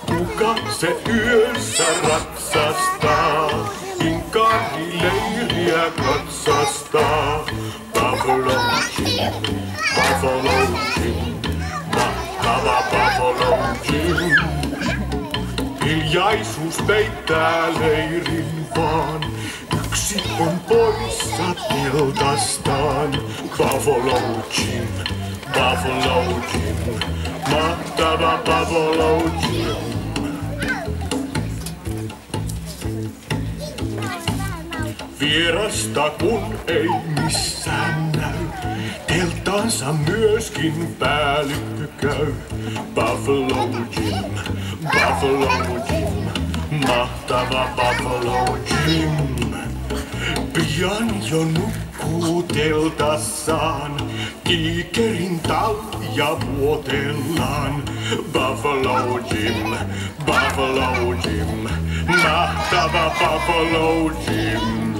Kuka se yössä ratsastaa, inkarileiriä katsastaa? Buffalo Jim, Buffalo Jim, mahtava Buffalo Jim. Hiljaisuus peittää leirin vaan, yksi on poissa teltastaan. Buffalo Jim, Buffalo Jim, mahtava Buffalo Jim. Vierasta kun ei missään näy, telttaansa myöskin päällikkö käy. Buffalo Jim, Buffalo Jim, mahtava Buffalo Jim. Pian jo nukkuu teltassaan, kiikerin talja vuotellaan. Buffalo Jim, Buffalo Jim, mahtava Buffalo Jim.